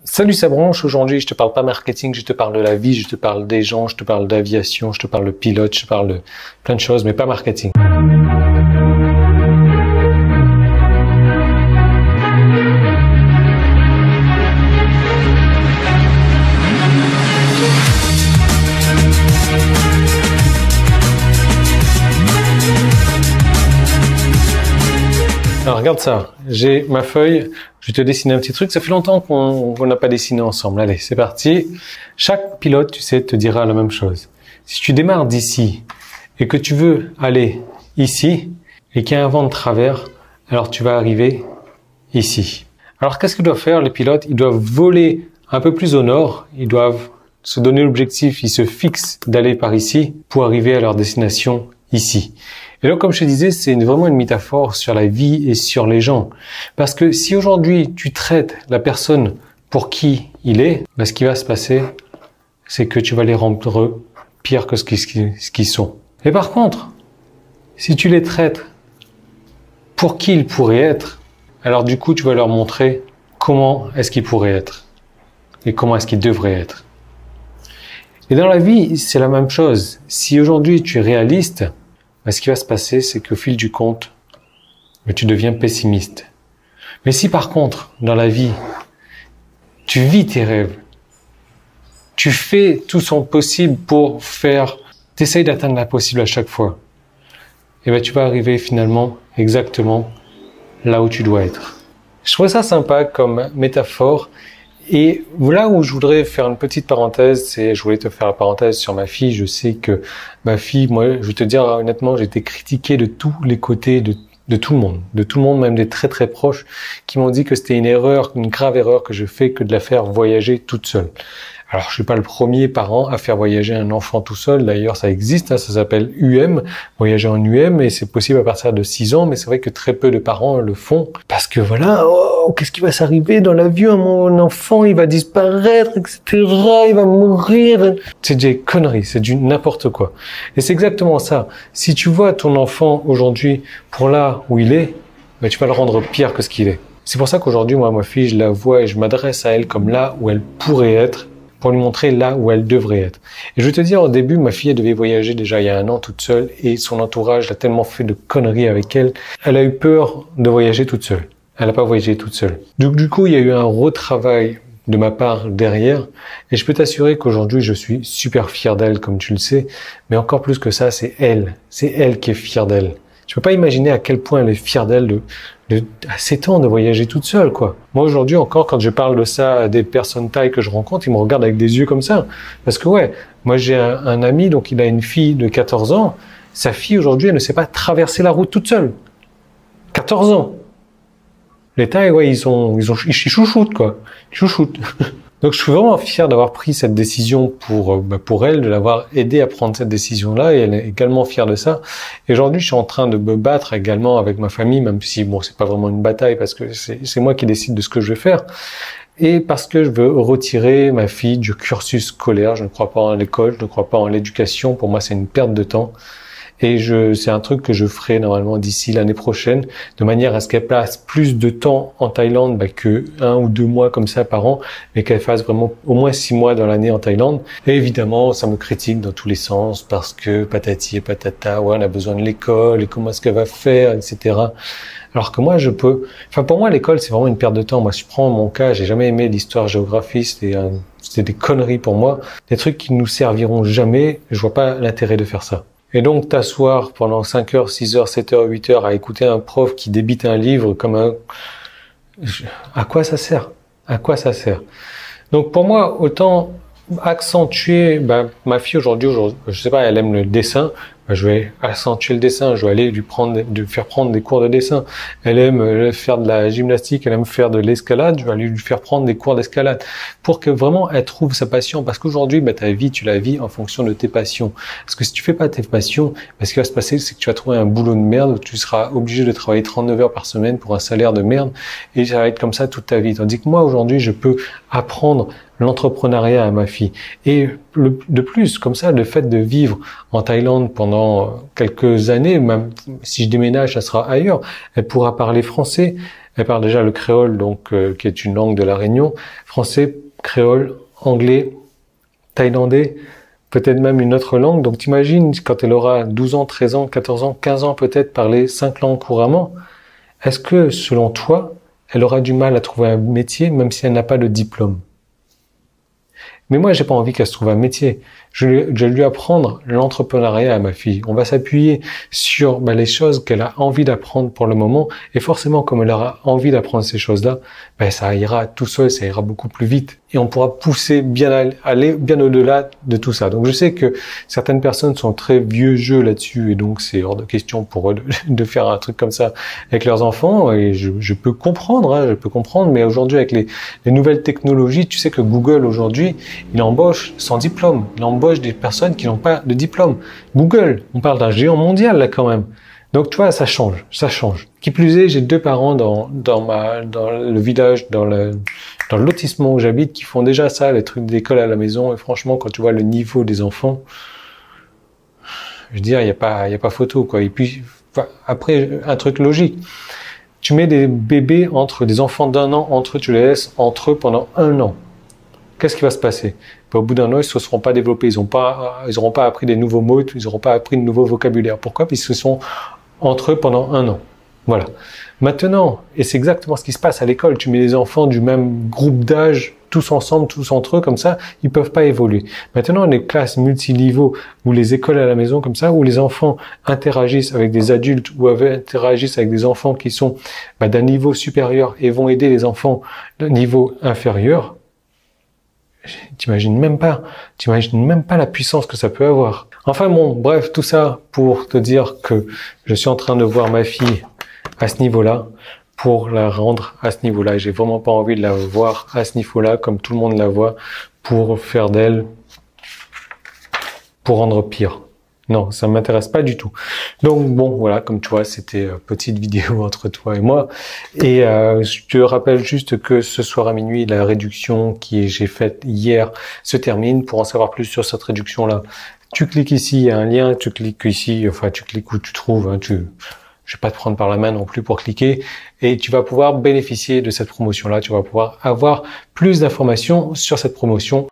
Salut, ça branche. Aujourd'hui, je te parle pas marketing, je te parle de la vie, je te parle des gens, je te parle d'aviation, je te parle de pilote, je te parle de plein de choses, mais pas marketing. Alors regarde ça, j'ai ma feuille, je vais te dessiner un petit truc, ça fait longtemps qu'on n'a pas dessiné ensemble. Allez, c'est parti. Chaque pilote, tu sais, te dira la même chose. Si tu démarres d'ici et que tu veux aller ici et qu'il y a un vent de travers, alors tu vas arriver ici. Alors qu'est-ce qu'ils doivent faire les pilotes? Ils doivent voler un peu plus au nord, ils doivent se donner l'objectif, ils se fixent d'aller par ici pour arriver à leur destination ici. Et donc, comme je te disais, c'est vraiment une métaphore sur la vie et sur les gens. Parce que si aujourd'hui, tu traites la personne pour qui il est, ce qui va se passer, c'est que tu vas les rendre pire que ce qu'ils sont. Et par contre, si tu les traites pour qui ils pourraient être, alors du coup, tu vas leur montrer comment est-ce qu'ils pourraient être et comment est-ce qu'ils devraient être. Et dans la vie, c'est la même chose. Si aujourd'hui, tu es réaliste, ce qui va se passer, c'est qu'au fil du compte, tu deviens pessimiste. Mais si par contre, dans la vie, tu vis tes rêves, tu fais tout son possible pour t'essayes d'atteindre la possible à chaque fois, et ben tu vas arriver finalement exactement là où tu dois être. Je trouve ça sympa comme métaphore. Et là où je voudrais faire une petite parenthèse, je voulais te faire la parenthèse sur ma fille. Je sais que ma fille, moi, je vais te dire honnêtement, j'ai été critiqué de tous les côtés, de tout le monde, même des très très proches, qui m'ont dit que c'était une erreur, une grave erreur que je fais que de la faire voyager toute seule. Alors, je suis pas le premier parent à faire voyager un enfant tout seul. D'ailleurs, ça existe, ça s'appelle UM, voyager en UM, et c'est possible à partir de 6 ans, mais c'est vrai que très peu de parents le font. Parce que voilà, qu'est-ce qui va s'arriver dans l'avion? Mon enfant, il va disparaître, etc., il va mourir. C'est des conneries, c'est du n'importe quoi. Et c'est exactement ça. Si tu vois ton enfant aujourd'hui pour là où il est, tu vas le rendre pire que ce qu'il est. C'est pour ça qu'aujourd'hui, moi, ma fille, je la vois et je m'adresse à elle comme là où elle pourrait être, pour lui montrer là où elle devrait être. Et je vais te dire, au début, ma fille, elle devait voyager déjà il y a 1 an toute seule, et son entourage a tellement fait de conneries avec elle, elle a eu peur de voyager toute seule. Elle n'a pas voyagé toute seule. Du coup, il y a eu un retravail de ma part derrière, et je peux t'assurer qu'aujourd'hui, je suis super fier d'elle, comme tu le sais, mais encore plus que ça, c'est elle qui est fière d'elle. Je peux pas imaginer à quel point elle est fière d'elle à 7 ans de voyager toute seule, quoi. Moi, aujourd'hui, encore, quand je parle de ça à des personnes tailles que je rencontre, ils me regardent avec des yeux comme ça. Parce que ouais, moi, j'ai un ami, donc il a une fille de 14 ans. Sa fille, aujourd'hui, elle ne sait pas traverser la route toute seule. 14 ans. Les tailles, ouais, ils chouchoutent, quoi. Ils chouchoutent. Donc, je suis vraiment fier d'avoir pris cette décision pour elle, de l'avoir aidé à prendre cette décision-là, et elle est également fière de ça. Et aujourd'hui, je suis en train de me battre également avec ma famille, même si, bon, c'est pas vraiment une bataille parce que c'est moi qui décide de ce que je vais faire. Et parce que je veux retirer ma fille du cursus scolaire. Je ne crois pas en l'école, je ne crois pas en l'éducation. Pour moi, c'est une perte de temps. Et c'est un truc que je ferai normalement d'ici l'année prochaine, de manière à ce qu'elle passe plus de temps en Thaïlande que 1 ou 2 mois comme ça par an, mais qu'elle fasse vraiment au moins 6 mois dans l'année en Thaïlande. Et évidemment, ça me critique dans tous les sens, parce que patati et patata, ouais, on a besoin de l'école, et comment est-ce qu'elle va faire, etc. Alors que moi, pour moi, l'école, c'est vraiment une perte de temps. Moi, si je prends mon cas, j'ai jamais aimé l'histoire-géographie, c'était des conneries pour moi, des trucs qui nous serviront jamais, je vois pas l'intérêt de faire ça. Et donc, t'asseoir pendant 5 heures, 6 heures, 7 heures, 8 heures à écouter un prof qui débite un livre à quoi ça sert? À quoi ça sert? Donc, pour moi, autant accentuer, ma fille aujourd'hui, je sais pas, elle aime le dessin, je vais accentuer le dessin, je vais aller lui faire prendre des cours de dessin. Elle aime faire de la gymnastique, elle aime faire de l'escalade, je vais aller lui faire prendre des cours d'escalade pour que vraiment elle trouve sa passion. Parce qu'aujourd'hui, ta vie, tu la vis en fonction de tes passions. Parce que si tu fais pas tes passions, ce qui va se passer, c'est que tu vas trouver un boulot de merde où tu seras obligé de travailler 39 heures par semaine pour un salaire de merde, et ça va être comme ça toute ta vie. Tandis que moi, aujourd'hui, je peux apprendre l'entrepreneuriat à ma fille. Et de plus, comme ça, le fait de vivre en Thaïlande pendant quelques années, même si je déménage, ça sera ailleurs, elle pourra parler français, Elle parle déjà le créole, donc qui est une langue de la Réunion, français, créole, anglais, thaïlandais, peut-être même une autre langue. Donc t'imagines, quand elle aura 12 ans, 13 ans, 14 ans, 15 ans peut-être, parler 5 langues couramment, est-ce que, selon toi, elle aura du mal à trouver un métier, même si elle n'a pas de diplôme? Mais moi, j'ai pas envie qu'elle se trouve un métier. Je vais lui apprendre l'entrepreneuriat à ma fille. On va s'appuyer sur les choses qu'elle a envie d'apprendre pour le moment. Et forcément, comme elle aura envie d'apprendre ces choses-là, ça ira tout seul, ça ira beaucoup plus vite. Et on pourra pousser aller bien au-delà de tout ça. Donc, je sais que certaines personnes sont très vieux jeu là-dessus. Et donc, c'est hors de question pour eux de faire un truc comme ça avec leurs enfants. Et je peux comprendre, je peux comprendre. Mais aujourd'hui, avec les nouvelles technologies, tu sais que Google, aujourd'hui, il embauche sans diplôme. Il embauche des personnes qui n'ont pas de diplôme. Google, on parle d'un géant mondial là quand même. Donc tu vois, ça change. Qui plus est, j'ai 2 parents dans le village, dans le lotissement où j'habite, qui font déjà ça, les trucs d'école à la maison. Et franchement, quand tu vois le niveau des enfants, je veux dire, il y a pas photo quoi. Et puis après, un truc logique. Tu mets des bébés des enfants d'1 an entre eux, tu les laisses entre eux pendant 1 an. Qu'est-ce qui va se passer? Au bout d'un an, ils ne se seront pas développés, ils n'auront pas appris des nouveaux mots, ils n'auront pas appris de nouveaux vocabulaire. Pourquoi? Parce qu'ils sont entre eux pendant 1 an. Voilà. Maintenant, et c'est exactement ce qui se passe à l'école, tu mets les enfants du même groupe d'âge, tous ensemble, tous entre eux, comme ça, ils peuvent pas évoluer. Maintenant, les classes multiniveaux ou les écoles à la maison, comme ça, où les enfants interagissent avec des adultes ou interagissent avec des enfants qui sont d'un niveau supérieur et vont aider les enfants d'un niveau inférieur, t'imagines même pas la puissance que ça peut avoir. Enfin bon, bref, tout ça pour te dire que je suis en train de voir ma fille à ce niveau-là, pour la rendre à ce niveau-là. Et j'ai vraiment pas envie de la voir à ce niveau-là, comme tout le monde la voit, pour faire d'elle, pour rendre pire. Non, ça m'intéresse pas du tout. Donc bon, voilà, comme tu vois, c'était une petite vidéo entre toi et moi. Et je te rappelle juste que ce soir à minuit, la réduction que j'ai faite hier se termine. Pour en savoir plus sur cette réduction-là, tu cliques ici, il y a un lien, tu cliques ici, enfin tu cliques où tu trouves, je vais pas te prendre par la main non plus pour cliquer. Et tu vas pouvoir bénéficier de cette promotion-là, tu vas pouvoir avoir plus d'informations sur cette promotion.